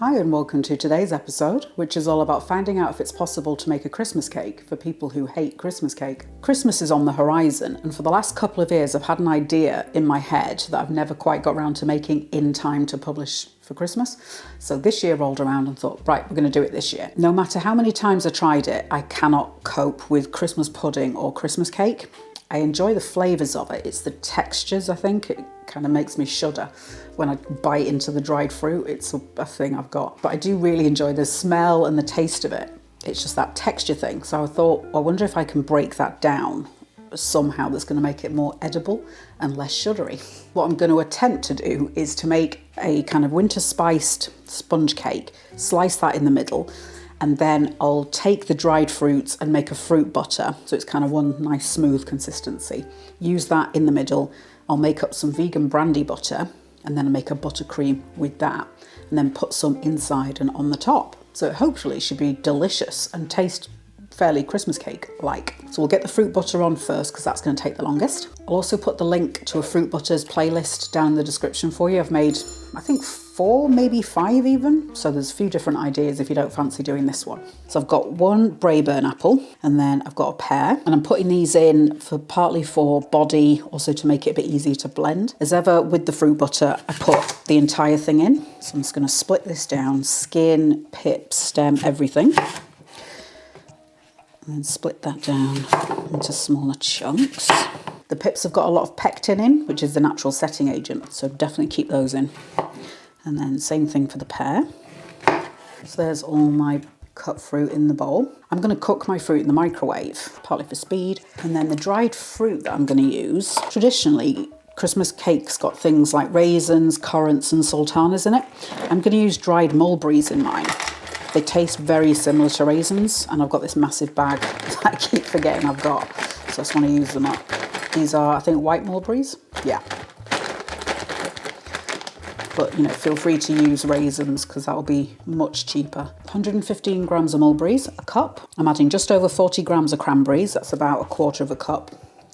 Hi and welcome to today's episode, which is all about finding out if it's possible to make a Christmas cake for people who hate Christmas cake. Christmas is on the horizon, and for the last couple of years I've had an idea in my head that I've never quite got around to making in time to publish for Christmas. So this year rolled around and thought, right, we're going to do it this year. No matter how many times I tried it, I cannot cope with Christmas pudding or Christmas cake. I enjoy the flavours of it. It's the textures, I think. It kind of makes me shudder when I bite into the dried fruit. It's a thing I've got. But I do really enjoy the smell and the taste of it. It's just that texture thing. So I thought, I wonder if I can break that down somehow that's going to make it more edible and less sugary. What I'm going to attempt to do is to make a kind of winter spiced sponge cake, slice that in the middle, and then I'll take the dried fruits and make a fruit butter. So it's kind of one nice smooth consistency. Use that in the middle. I'll make up some vegan brandy butter and then make a buttercream with that and then put some inside and on the top. So it hopefully should be delicious and taste fairly Christmas cake-like. So we'll get the fruit butter on first because that's going to take the longest. I'll also put the link to a Fruit Butters playlist down in the description for you. I've made, I think, 4, maybe 5 even. So there's a few different ideas if you don't fancy doing this one. So I've got one Braeburn apple and then I've got a pear, and I'm putting these in for partly for body, also to make it a bit easier to blend. As ever with the fruit butter, I put the entire thing in. So I'm just going to split this down, skin, pip, stem, everything. And then split that down into smaller chunks. The pips have got a lot of pectin in, which is the natural setting agent, so definitely keep those in. And then same thing for the pear. So there's all my cut fruit in the bowl. I'm going to cook my fruit in the microwave, partly for speed. And then the dried fruit that I'm going to use, traditionally Christmas cake's got things like raisins, currants and sultanas in it. I'm going to use dried mulberries in mine. They taste very similar to raisins, and I've got this massive bag that I keep forgetting I've got, so I just want to use them up. These are, I think, white mulberries. Yeah. But, you know, feel free to use raisins because that'll be much cheaper. 115 grams of mulberries, a cup. I'm adding just over 40 grams of cranberries. That's about a quarter of a cup.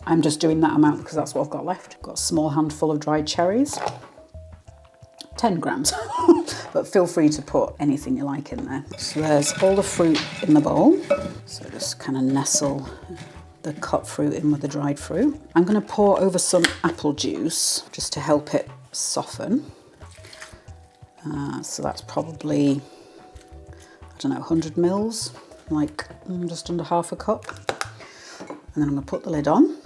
I'm just doing that amount because that's what I've got left. Got a small handful of dried cherries. 10 grams, but feel free to put anything you like in there. So there's all the fruit in the bowl. So just kind of nestle the cut fruit in with the dried fruit. I'm going to pour over some apple juice just to help it soften. So that's probably, I don't know, 100 mils, like just under half a cup. And then I'm going to put the lid on.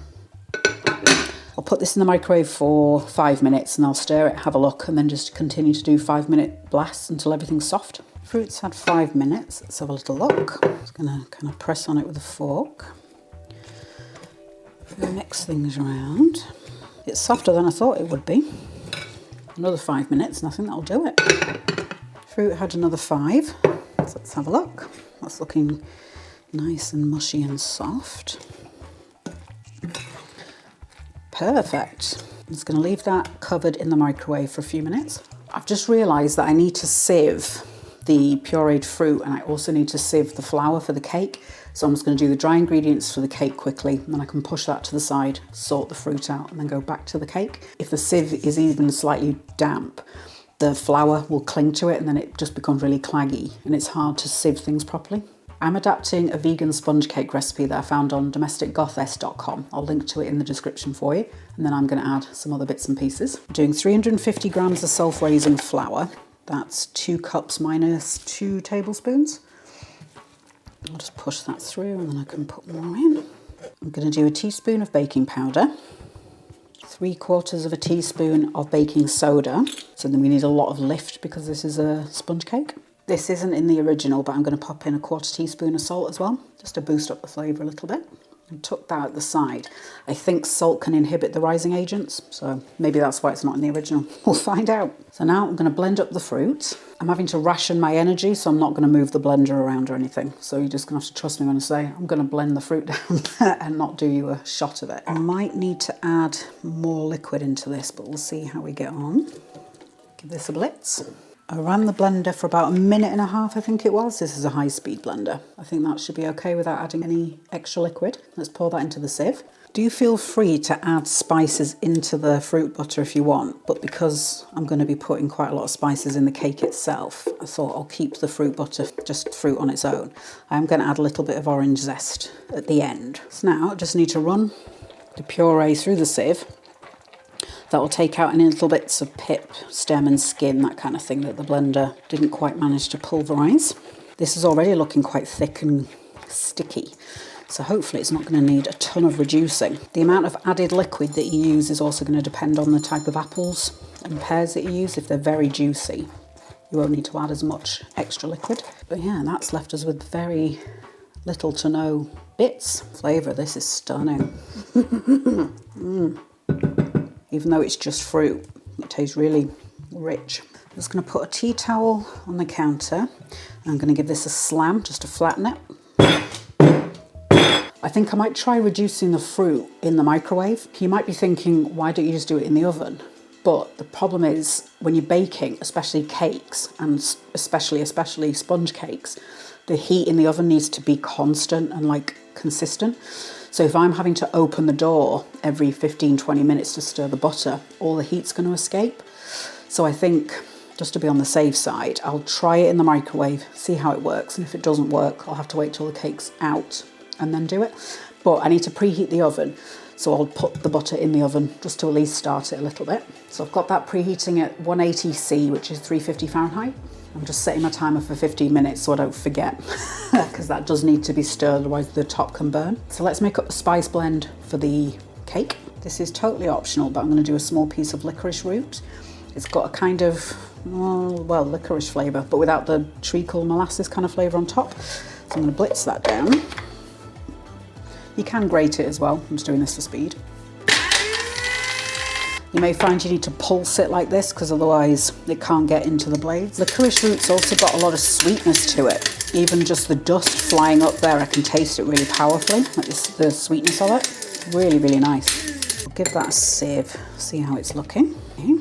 I'll put this in the microwave for 5 minutes and I'll stir it, have a look, and then just continue to do 5-minute blasts until everything's soft. Fruit's had 5 minutes. Let's have a little look. Just going to kind of press on it with a fork. Mix things around. It's softer than I thought it would be. Another 5 minutes and I think that'll do it. Fruit had another 5. So let's have a look. That's looking nice and mushy and soft. Perfect. I'm just going to leave that covered in the microwave for a few minutes. I've just realised that I need to sieve the pureed fruit and I also need to sieve the flour for the cake. So I'm just going to do the dry ingredients for the cake quickly, and then I can push that to the side, sort the fruit out, and then go back to the cake. If the sieve is even slightly damp, the flour will cling to it and then it just becomes really claggy and it's hard to sieve things properly. I'm adapting a vegan sponge cake recipe that I found on domesticgothess.com. I'll link to it in the description for you. And then I'm going to add some other bits and pieces. I'm doing 350 grams of self-raising flour. That's 2 cups minus 2 tablespoons. I'll just push that through and then I can put more in. I'm going to do a teaspoon of baking powder. 3/4 of a teaspoon of baking soda. So then we need a lot of lift because this is a sponge cake. This isn't in the original, but I'm going to pop in a 1/4 teaspoon of salt as well, just to boost up the flavour a little bit. And tuck that at the side. I think salt can inhibit the rising agents, so maybe that's why it's not in the original. We'll find out. So now I'm going to blend up the fruit. I'm having to ration my energy, so I'm not going to move the blender around or anything. So you're just going to have to trust me when I say I'm going to blend the fruit down and not do you a shot of it. I might need to add more liquid into this, but we'll see how we get on. Give this a blitz. I ran the blender for about 1.5 minutes, I think it was. This is a high-speed blender. I think that should be okay without adding any extra liquid. Let's pour that into the sieve. Do feel free to add spices into the fruit butter if you want, but because I'm going to be putting quite a lot of spices in the cake itself, I thought I'll keep the fruit butter just fruit on its own. I'm going to add a little bit of orange zest at the end. So now I just need to run the puree through the sieve. That will take out any little bits of pip, stem and skin, that kind of thing that the blender didn't quite manage to pulverise. This is already looking quite thick and sticky, so hopefully it's not going to need a ton of reducing. The amount of added liquid that you use is also going to depend on the type of apples and pears that you use. If they're very juicy, you won't need to add as much extra liquid. But yeah, that's left us with very little to no bits. Flavour, this is stunning. Even though it's just fruit, it tastes really rich. I'm just going to put a tea towel on the counter. I'm going to give this a slam just to flatten it. I think I might try reducing the fruit in the microwave. You might be thinking, why don't you just do it in the oven? But the problem is when you're baking, especially cakes and especially sponge cakes, the heat in the oven needs to be constant and like consistent. So if I'm having to open the door every 15-20 minutes to stir the butter, all the heat's going to escape. So I think, just to be on the safe side, I'll try it in the microwave, see how it works, and if it doesn't work, I'll have to wait till the cake's out and then do it. But I need to preheat the oven, so I'll put the butter in the oven just to at least start it a little bit. So I've got that preheating at 180°C, which is 350 Fahrenheit. I'm just setting my timer for 15 minutes so I don't forget, because that does need to be stirred, otherwise the top can burn. So let's make up the spice blend for the cake. This is totally optional, but I'm going to do a small piece of licorice root. It's got a kind of, well, licorice flavour, but without the treacle molasses kind of flavour on top. So I'm going to blitz that down. You can grate it as well. I'm just doing this for speed. You may find you need to pulse it like this because otherwise it can't get into the blades. Licorice root's also got a lot of sweetness to it. Even just the dust flying up there, I can taste it really powerfully, like this, the sweetness of it. Really, really nice. I'll give that a sieve, see how it's looking. Okay.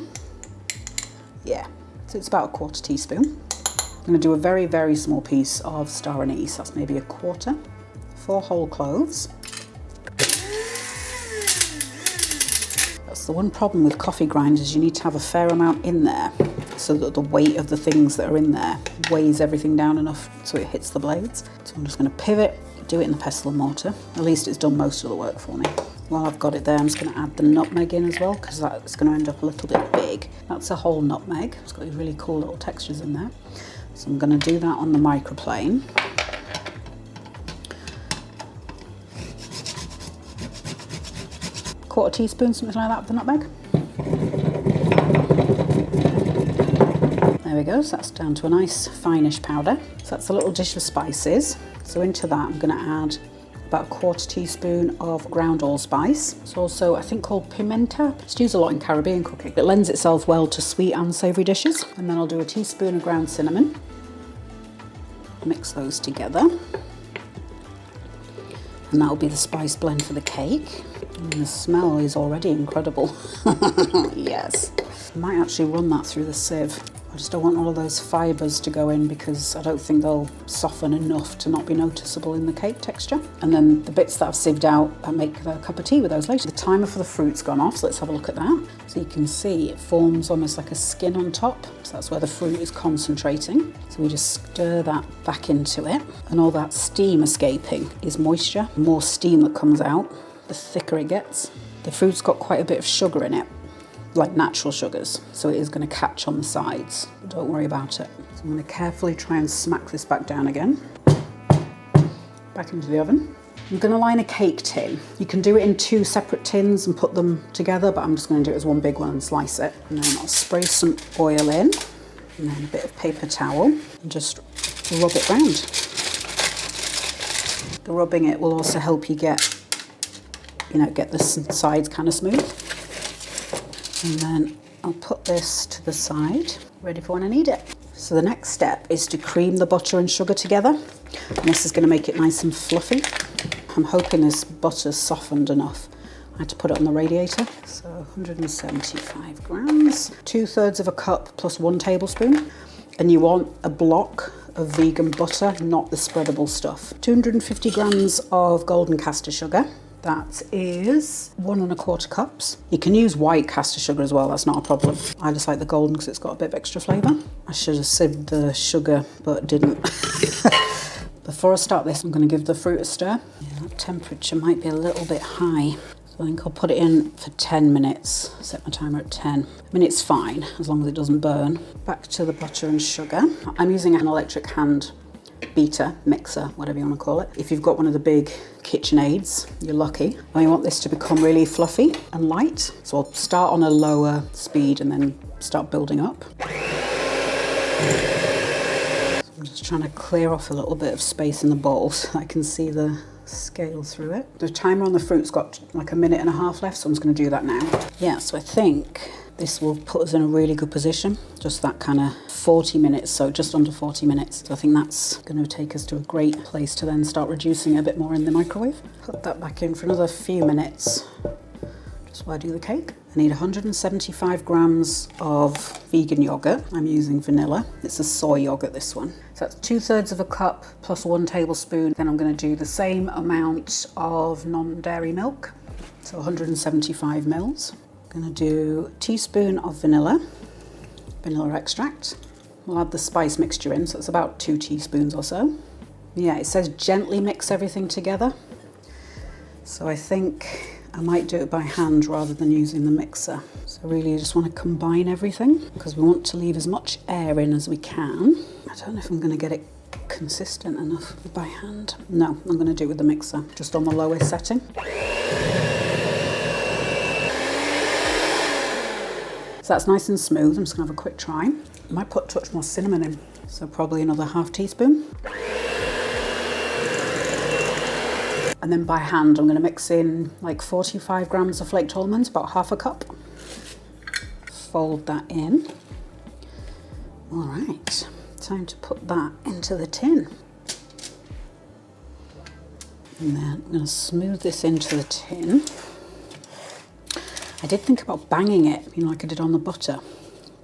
Yeah, so it's about a 1/4 teaspoon. I'm going to do a very, very small piece of star anise. That's maybe 1/4. 4 whole cloves. That's the one problem with coffee grinders, you need to have a fair amount in there so that the weight of the things that are in there weighs everything down enough so it hits the blades. So I'm just going to pivot, do it in the pestle and mortar. At least it's done most of the work for me. While I've got it there, I'm just going to add the nutmeg in as well because that's going to end up a little bit big. That's a whole nutmeg. It's got these really cool little textures in there. So I'm going to do that on the microplane. Quarter teaspoon, something like that of the nutmeg. There we go, so that's down to a nice finish powder. So that's a little dish of spices. So into that I'm going to add about 1/4 teaspoon of ground allspice. It's also, I think, called pimenta. It's used a lot in Caribbean cooking. It lends itself well to sweet and savoury dishes. And then I'll do a teaspoon of ground cinnamon. Mix those together. And that'll be the spice blend for the cake. And the smell is already incredible. Yes. I might actually run that through the sieve. I just don't want all of those fibres to go in because I don't think they'll soften enough to not be noticeable in the cake texture. And then the bits that I've sieved out, I make a cup of tea with those later. The timer for the fruit's gone off, so let's have a look at that. So you can see it forms almost like a skin on top. So that's where the fruit is concentrating. So we just stir that back into it. And all that steam escaping is moisture. The more steam that comes out, the thicker it gets. The fruit's got quite a bit of sugar in it, like natural sugars, so it is going to catch on the sides, but don't worry about it. So I'm going to carefully try and smack this back down again. Back into the oven. I'm going to line a cake tin. You can do it in 2 separate tins and put them together, but I'm just going to do it as one big one and slice it. And then I'll spray some oil in, and then a bit of paper towel, and just rub it round. The rubbing it will also help you get the sides kind of smooth. And then I'll put this to the side, ready for when I need it. So the next step is to cream the butter and sugar together. And this is going to make it nice and fluffy. I'm hoping this butter's softened enough. I had to put it on the radiator. So 175 grams, 2/3 of a cup plus 1 tablespoon. And you want a block of vegan butter, not the spreadable stuff. 250 grams of golden castor sugar. That is 1¼ cups. You can use white caster sugar as well, that's not a problem. I just like the golden because it's got a bit of extra flavour. I should have sieved the sugar, but didn't. Before I start this, I'm going to give the fruit a stir. Yeah, that temperature might be a little bit high. So I think I'll put it in for 10 minutes. Set my timer at 10. I mean, it's fine, as long as it doesn't burn. Back to the butter and sugar. I'm using an electric hand beater, mixer, whatever you want to call it. If you've got one of the big KitchenAids, you're lucky. I want this to become really fluffy and light. So I'll start on a lower speed and then start building up. I'm just trying to clear off a little bit of space in the bowl so I can see the scale through it. The timer on the fruit's got like 1.5 minutes left, so I'm just going to do that now. Yeah, so I think this will put us in a really good position. Just that kind of 40 minutes, so just under 40 minutes. So I think that's going to take us to a great place to then start reducing it a bit more in the microwave. Put that back in for another few minutes, just while I do the cake. I need 175 grams of vegan yogurt. I'm using vanilla. It's a soy yogurt, this one. So that's 2/3 cup plus 1 tablespoon. Then I'm going to do the same amount of non-dairy milk, so 175 mils. I'm going to do a teaspoon of vanilla extract. We'll add the spice mixture in, so it's about 2 teaspoons or so. Yeah, it says gently mix everything together. So I think I might do it by hand rather than using the mixer. So really you just want to combine everything because we want to leave as much air in as we can. I don't know if I'm going to get it consistent enough by hand. No, I'm going to do it with the mixer, just on the lowest setting. So that's nice and smooth. I'm just going to have a quick try. I might put a touch more cinnamon in, so probably another ½ teaspoon. And then by hand, I'm going to mix in like 45 grams of flaked almonds, about ½ cup. Fold that in. All right, time to put that into the tin. And then I'm going to smooth this into the tin. I did think about banging it, you know, like I did on the butter,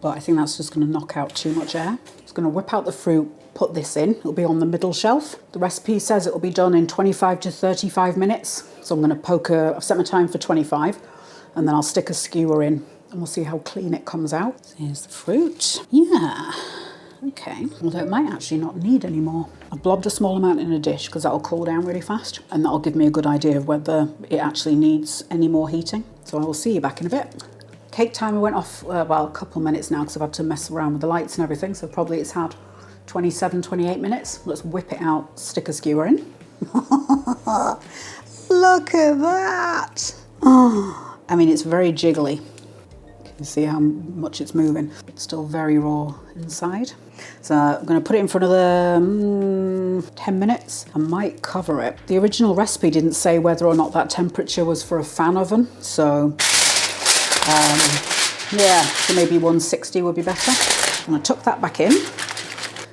but I think that's just going to knock out too much air. I'm just going to whip out the fruit, put this in. It'll be on the middle shelf. The recipe says it will be done in 25 to 35 minutes. So I'm going to I've set my time for 25, and then I'll stick a skewer in and we'll see how clean it comes out. So here's the fruit. Yeah, okay. Although it might actually not need any more. I've blobbed a small amount in a dish because that'll cool down really fast, and that'll give me a good idea of whether it actually needs any more heating. So I will see you back in a bit. Cake timer went off, well, a couple of minutes now because I've had to mess around with the lights and everything. So probably it's had 27, 28 minutes. Let's whip it out, stick a skewer in. Look at that. Oh, I mean, it's very jiggly. You see how much it's moving. It's still very raw inside. So I'm going to put it in for another 10 minutes. I might cover it. The original recipe didn't say whether or not that temperature was for a fan oven. So yeah, so maybe 160 would be better. I'm going to tuck that back in.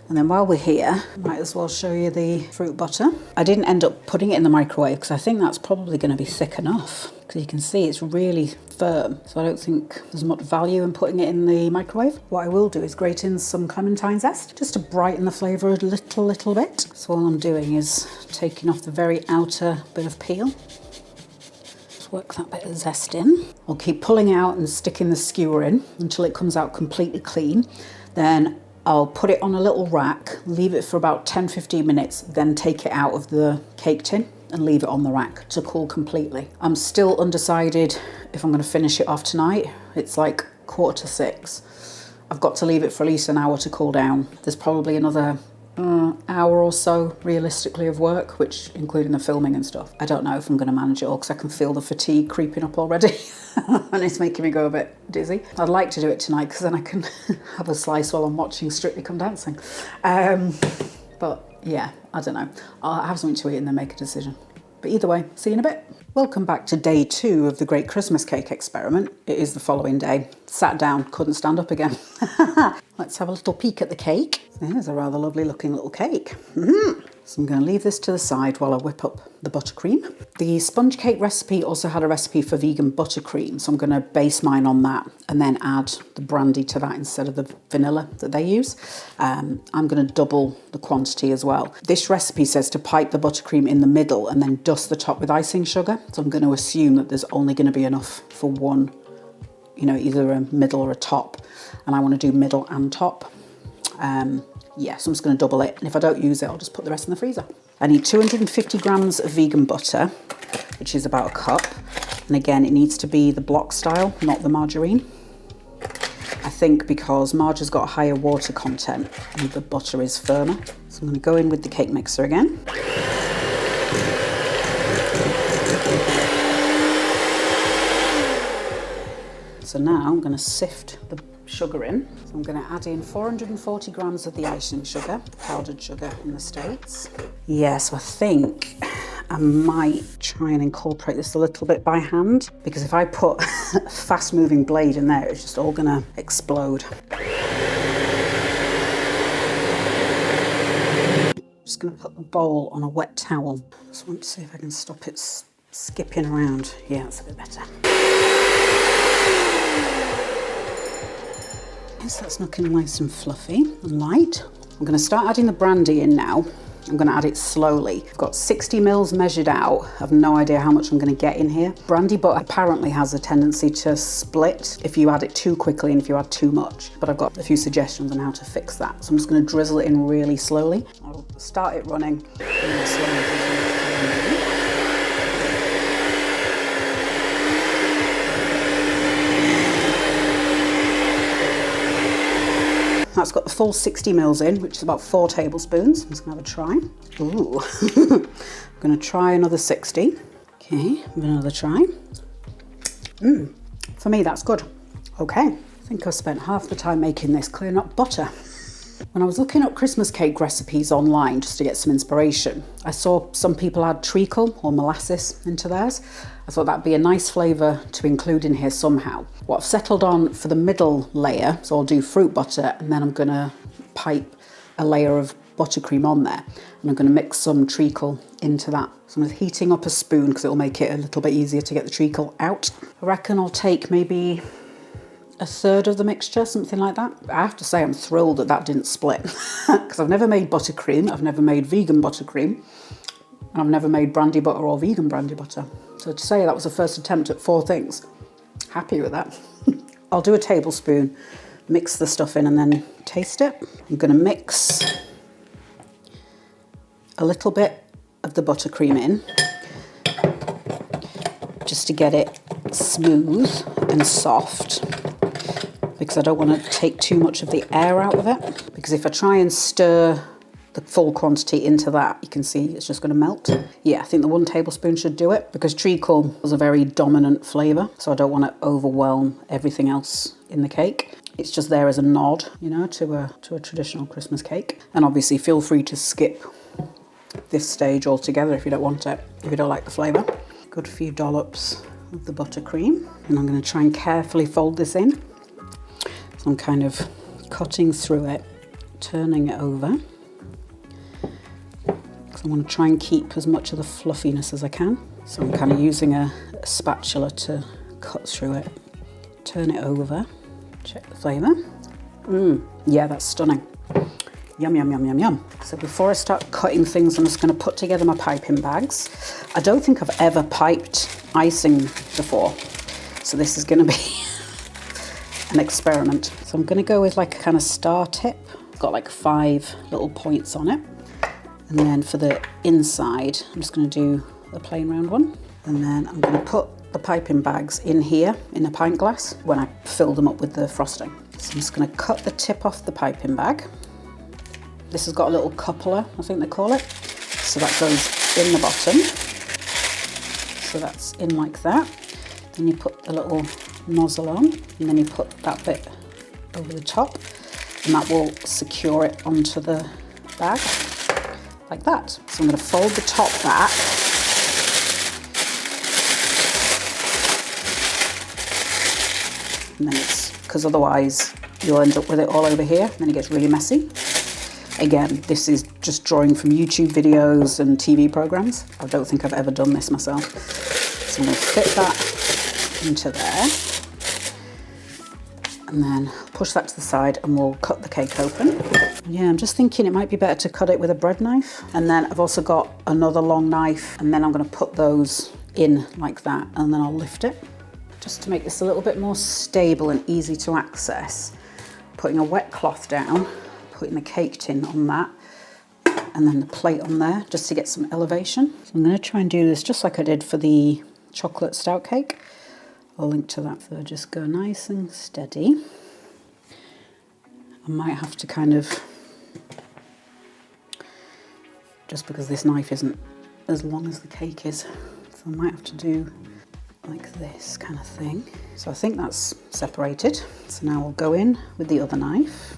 And then while we're here, I might as well show you the fruit butter. I didn't end up putting it in the microwave because I think that's probably going to be thick enough. Because you can see it's really firm. So I don't think there's much value in putting it in the microwave. What I will do is grate in some clementine zest just to brighten the flavour a little bit. So all I'm doing is taking off the very outer bit of peel. Just work that bit of zest in. I'll keep pulling out and sticking the skewer in until it comes out completely clean. Then I'll put it on a little rack, leave it for about 10-15 minutes, then take it out of the cake tin and leave it on the rack to cool completely. I'm still undecided if I'm going to finish it off tonight. It's like 5:45. I've got to leave it for at least an hour to cool down. There's probably another hour or so realistically of work, which including the filming and stuff. I don't know if I'm going to manage it all because I can feel the fatigue creeping up already and it's making me go a bit dizzy. I'd like to do it tonight because then I can have a slice while I'm watching Strictly Come Dancing. But yeah, I don't know. I'll have something to eat and then make a decision. But either way, see you in a bit. Welcome back to day 2 of the Great Christmas Cake Experiment. It is the following day. Sat down, couldn't stand up again. Let's have a little peek at the cake. There's a rather lovely looking little cake. So I'm going to leave this to the side while I whip up the buttercream. The sponge cake recipe also had a recipe for vegan buttercream, so I'm going to base mine on that and then add the brandy to that instead of the vanilla that they use. I'm going to double the quantity as well. This recipe says to pipe the buttercream in the middle and then dust the top with icing sugar, so I'm going to assume that there's only going to be enough for one, you know, either a middle or a top, and I want to do middle and top. Yeah, so I'm just going to double it, and if I don't use it, I'll just put the rest in the freezer. I need 250 grams of vegan butter, which is about a cup. And again, it needs to be the block style, not the margarine. I think because margarine's got a higher water content and the butter is firmer. So I'm going to go in with the cake mixer again. So now I'm going to sift the sugar in. So I'm going to add in 440 grams of the icing sugar, powdered sugar in the States. Yeah, so I think I might try and incorporate this a little bit by hand, because if I put a fast moving blade in there, it's just all going to explode. I'm just going to put the bowl on a wet towel. Just want to see if I can stop it skipping around. Yeah, that's a bit better. So that's looking nice and fluffy and light. I'm going to start adding the brandy in now. I'm going to add it slowly. I've got 60 mils measured out. I have no idea how much I'm going to get in here. Brandy butter apparently has a tendency to split if you add it too quickly and if you add too much. But I've got a few suggestions on how to fix that. So I'm just going to drizzle it in really slowly. I'll start it running and then slowly drizzle it in. That's got the full 60 mils in, which is about 4 tablespoons. I'm just gonna have a try. Ooh, I'm gonna try another 60. Okay, another try. For me, that's good. Okay, I think I spent half the time making this clearing up butter. When I was looking up Christmas cake recipes online just to get some inspiration, I saw some people add treacle or molasses into theirs. I thought that'd be a nice flavour to include in here somehow. What I've settled on for the middle layer, so I'll do fruit butter and then I'm gonna pipe a layer of buttercream on there, and I'm gonna mix some treacle into that. So I'm heating up a spoon because it'll make it a little bit easier to get the treacle out. I reckon I'll take maybe a third of the mixture, something like that. I have to say I'm thrilled that that didn't split because I've never made buttercream, I've never made vegan buttercream, and I've never made brandy butter or vegan brandy butter. So to say that was the first attempt at 4 things, happy with that. I'll do a tablespoon, mix the stuff in and then taste it. I'm gonna mix a little bit of the buttercream in just to get it smooth and soft, because I don't want to take too much of the air out of it, because if I try and stir the full quantity into that, you can see it's just going to melt. Yeah, I think the 1 tablespoon should do it, because treacle is a very dominant flavour, so I don't want to overwhelm everything else in the cake. It's just there as a nod, you know, to a traditional Christmas cake. And obviously feel free to skip this stage altogether if you don't want it, if you don't like the flavour. Good few dollops of the buttercream, and I'm going to try and carefully fold this in. So I'm kind of cutting through it, turning it over. I want to try and keep as much of the fluffiness as I can. So I'm kind of using a spatula to cut through it. Turn it over, check the flavour. Yeah, that's stunning. Yum, yum, yum, yum, yum. So before I start cutting things, I'm just going to put together my piping bags. I don't think I've ever piped icing before, so this is going to be an experiment. So I'm going to go with like a kind of star tip. It's got like 5 little points on it. And then for the inside, I'm just going to do a plain round one. And then I'm going to put the piping bags in here in a pint glass when I fill them up with the frosting. So I'm just going to cut the tip off the piping bag. This has got a little coupler, I think they call it. So that goes in the bottom. So that's in like that. Then you put the little nozzle on, and then you put that bit over the top, and that will secure it onto the bag. Like that. So I'm going to fold the top back. And then it's, because otherwise you'll end up with it all over here, and then it gets really messy. Again, this is just drawing from YouTube videos and TV programs. I don't think I've ever done this myself. So I'm going to fit that into there. And then push that to the side and we'll cut the cake open. Yeah, I'm just thinking it might be better to cut it with a bread knife. And then I've also got another long knife, and then I'm going to put those in like that, and then I'll lift it. Just to make this a little bit more stable and easy to access, putting a wet cloth down, putting the cake tin on that, and then the plate on there just to get some elevation. So I'm going to try and do this just like I did for the chocolate stout cake. I'll link to that. So just go nice and steady. I might have to kind of, just because this knife isn't as long as the cake is, so I might have to do like this kind of thing. So I think that's separated. So now we'll go in with the other knife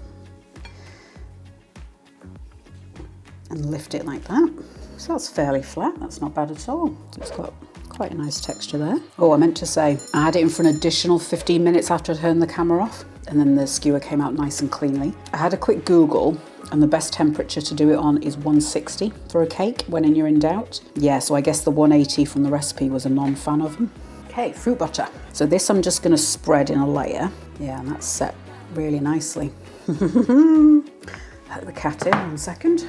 and lift it like that. So that's fairly flat, that's not bad at all. It's got quite a nice texture there. Oh, I meant to say, I had it in for an additional 15 minutes after I turned the camera off, and then the skewer came out nice and cleanly. I had a quick Google, and the best temperature to do it on is 160 for a cake when you're in doubt. Yeah, so I guess the 180 from the recipe was a non-fan oven. Okay, fruit butter. So this I'm just gonna spread in a layer. Yeah, and that's set really nicely. Let the cat in 1 second.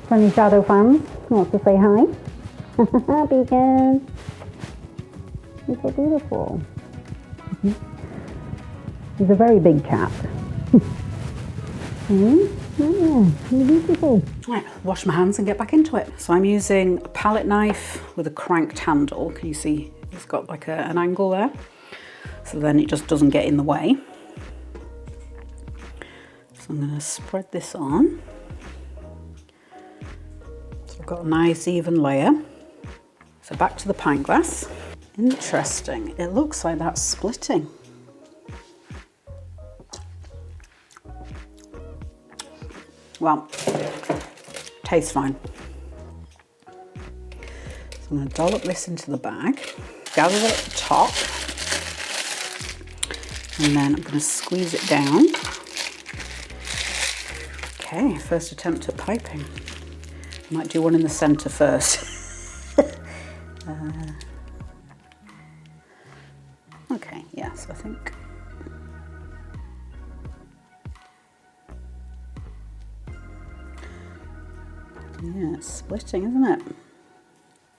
For any shadow fans who wants to say hi. Beacon. He's so beautiful. He's a very big cat. Yeah, beautiful. Right, wash my hands and get back into it. So I'm using a palette knife with a cranked handle. Can you see it's got like an angle there? So then it just doesn't get in the way. So I'm going to spread this on. So I've got a nice even layer. So back to the pint glass. Interesting, it looks like that's splitting. Well, tastes fine. So I'm going to dollop this into the bag, gather it at the top, and then I'm going to squeeze it down. Okay, first attempt at piping. I might do one in the centre first. Okay, yes, I think. Yeah, it's splitting, isn't it?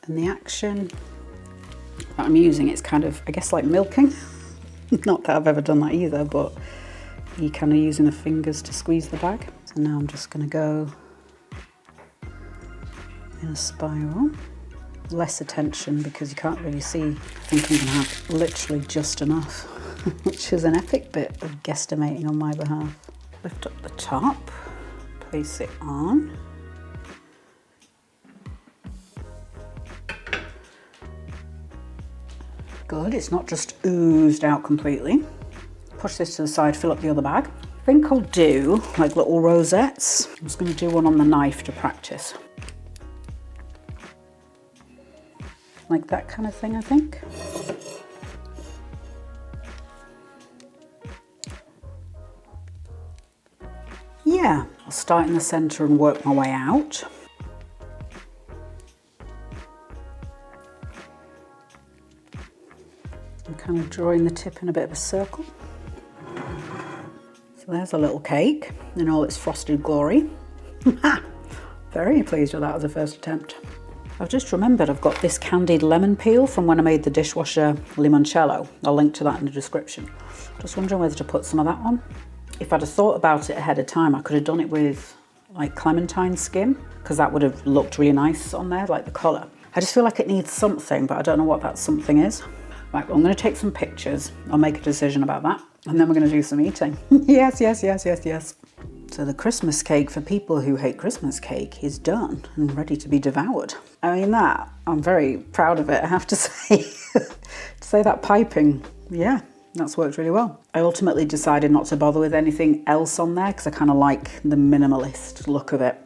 And the action that I'm using, it's kind of, I guess, like milking. Not that I've ever done that either, but you're kind of using the fingers to squeeze the bag. So now I'm just going to go in a spiral. Less attention because you can't really see. I think I'm going to have literally just enough, which is an epic bit of guesstimating on my behalf. Lift up the top, place it on. Good, it's not just oozed out completely. Push this to the side, fill up the other bag. I think I'll do like little rosettes. I'm just going to do one on the knife to practice. Like that kind of thing, I think. Yeah, I'll start in the center and work my way out. I'm kind of drawing the tip in a bit of a circle. So there's a little cake in all its frosted glory. Very pleased with that as a first attempt. I've just remembered I've got this candied lemon peel from when I made the dishwasher limoncello. I'll link to that in the description. Just wondering whether to put some of that on. If I'd have thought about it ahead of time, I could have done it with like clementine skin, because that would have looked really nice on there, like the colour. I just feel like it needs something, but I don't know what that something is. Right, well, I'm going to take some pictures. I'll make a decision about that. And then we're going to do some eating. Yes, yes, yes, yes, yes. So the Christmas cake for people who hate Christmas cake is done and ready to be devoured. I mean that, I'm very proud of it, I have to say. To say that piping, yeah, that's worked really well. I ultimately decided not to bother with anything else on there because I kind of like the minimalist look of it.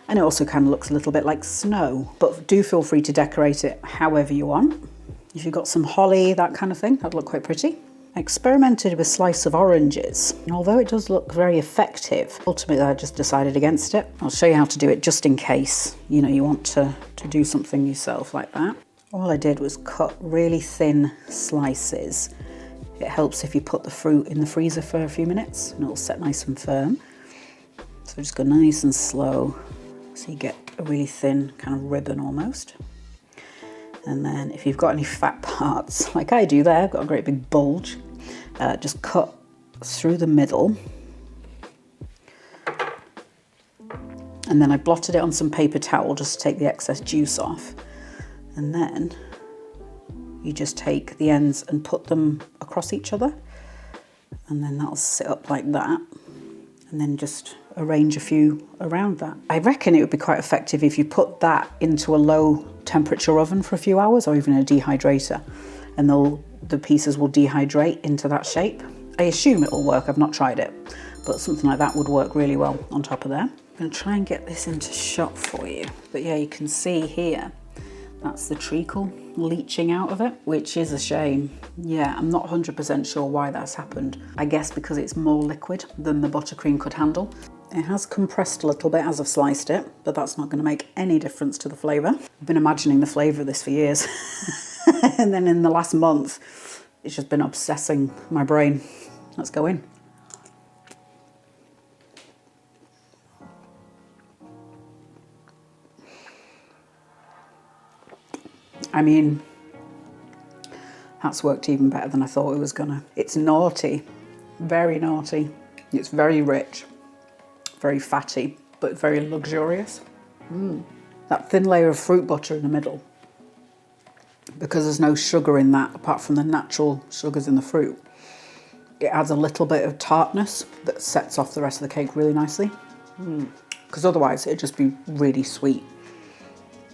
And it also kind of looks a little bit like snow, but do feel free to decorate it however you want. If you've got some holly, that kind of thing, that'd look quite pretty. I experimented with slice of oranges, and although it does look very effective, ultimately I just decided against it. I'll show you how to do it just in case, you know, you want to do something yourself like that. All I did was cut really thin slices. It helps if you put the fruit in the freezer for a few minutes and it'll set nice and firm. So just go nice and slow so you get a really thin kind of ribbon almost. And then if you've got any fat parts, like I do there, I've got a great big bulge, just cut through the middle. And then I blotted it on some paper towel just to take the excess juice off. And then you just take the ends and put them across each other. And then that'll sit up like that. And then just arrange a few around that. I reckon it would be quite effective if you put that into a low temperature oven for a few hours, or even a dehydrator, and the pieces will dehydrate into that shape. I assume it'll work, I've not tried it, but something like that would work really well on top of there. I'm going to try and get this into shot for you. But yeah, you can see here, that's the treacle leaching out of it, which is a shame. Yeah, I'm not 100% sure why that's happened. I guess because it's more liquid than the buttercream could handle. It has compressed a little bit as I've sliced it, but that's not going to make any difference to the flavour. I've been imagining the flavour of this for years. And then in the last month, it's just been obsessing my brain. Let's go in. I mean, that's worked even better than I thought it was gonna. It's naughty, very naughty. It's very rich, very fatty, but very luxurious. That thin layer of fruit butter in the middle, because there's no sugar in that apart from the natural sugars in the fruit, it adds a little bit of tartness that sets off the rest of the cake really nicely. Because otherwise it'd just be really sweet.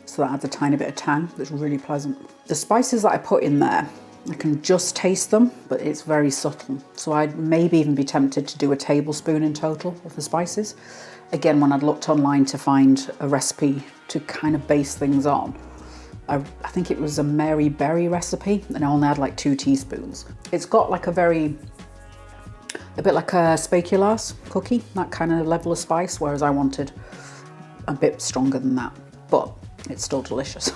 So that adds a tiny bit of tang that's really pleasant. The spices that I put in there, I can just taste them, but it's very subtle. So I'd maybe even be tempted to do a tablespoon in total of the spices. Again, when I'd looked online to find a recipe to kind of base things on, I think it was a Mary Berry recipe, and I only had like 2 teaspoons. It's got like a bit like a speculoos cookie, that kind of level of spice, whereas I wanted a bit stronger than that, but it's still delicious.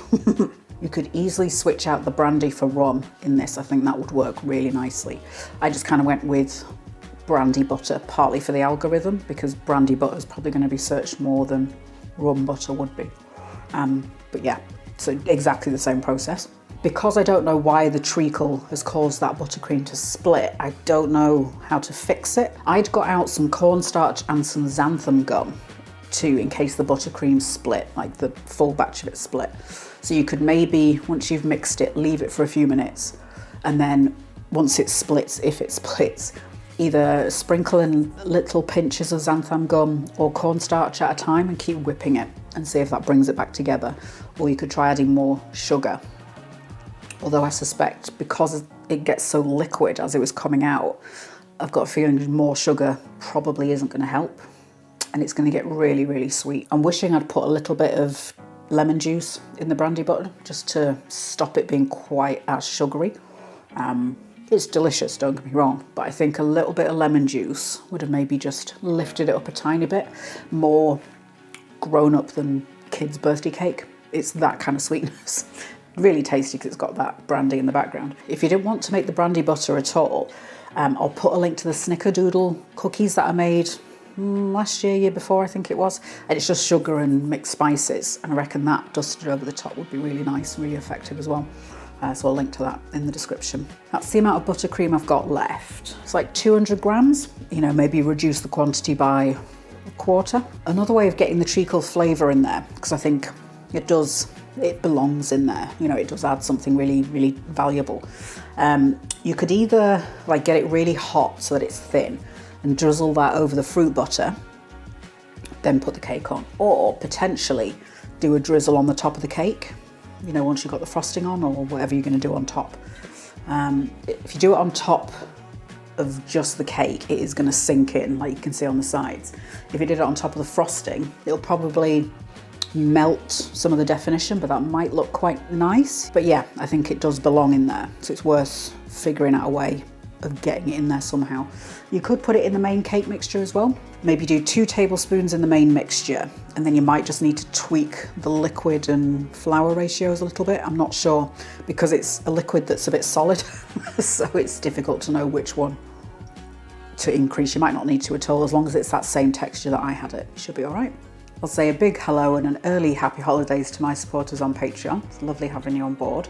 You could easily switch out the brandy for rum in this. I think that would work really nicely. I just kind of went with brandy butter, partly for the algorithm, because brandy butter is probably going to be searched more than rum butter would be. But yeah, so exactly the same process. Because I don't know why the treacle has caused that buttercream to split, I don't know how to fix it. I'd got out some cornstarch and some xanthan gum too, in case the buttercream split, like the full batch of it split. So you could maybe, once you've mixed it, leave it for a few minutes, and then once it splits, if it splits, either sprinkle in little pinches of xanthan gum or cornstarch at a time and keep whipping it and see if that brings it back together. Or you could try adding more sugar. Although I suspect because it gets so liquid as it was coming out, I've got a feeling more sugar probably isn't going to help, and it's going to get really, really sweet. I'm wishing I'd put a little bit of lemon juice in the brandy butter just to stop it being quite as sugary. It's delicious, don't get me wrong, but I think a little bit of lemon juice would have maybe just lifted it up a tiny bit, more grown up than kids' birthday cake. It's that kind of sweetness. Really tasty because it's got that brandy in the background. If you didn't want to make the brandy butter at all, I'll put a link to the snickerdoodle cookies that I made last year before, I think it was. And it's just sugar and mixed spices. And I reckon that dusted over the top would be really nice, really effective as well. So I'll link to that in the description. That's the amount of buttercream I've got left. It's like 200 grams. You know, maybe reduce the quantity by a quarter. Another way of getting the treacle flavour in there, because I think it belongs in there. You know, it does add something really, really valuable. You could either like get it really hot so that it's thin and drizzle that over the fruit butter, then put the cake on, or potentially do a drizzle on the top of the cake, you know, once you've got the frosting on, or whatever you're going to do on top. If you do it on top of just the cake, it is going to sink in, like you can see on the sides. If you did it on top of the frosting, it'll probably melt some of the definition, but that might look quite nice. But yeah, I think it does belong in there, so it's worth figuring out a way of getting it in there somehow. You could put it in the main cake mixture as well. Maybe do 2 tablespoons in the main mixture, and then you might just need to tweak the liquid and flour ratios a little bit. I'm not sure, because it's a liquid that's a bit solid, so it's difficult to know which one to increase. You might not need to at all, as long as it's that same texture that I had it. You should be all right. I'll say a big hello and an early happy holidays to my supporters on Patreon. It's lovely having you on board.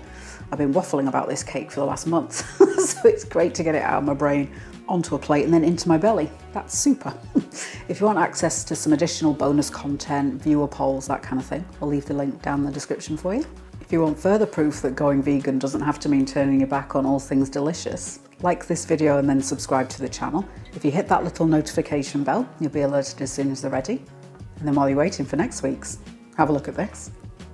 I've been waffling about this cake for the last month, so it's great to get it out of my brain onto a plate and then into my belly. That's super. If you want access to some additional bonus content, viewer polls, that kind of thing, I'll leave the link down in the description for you. If you want further proof that going vegan doesn't have to mean turning your back on all things delicious, like this video and then subscribe to the channel. If you hit that little notification bell, you'll be alerted as soon as they're ready. And then while you're waiting for next week's, have a look at this.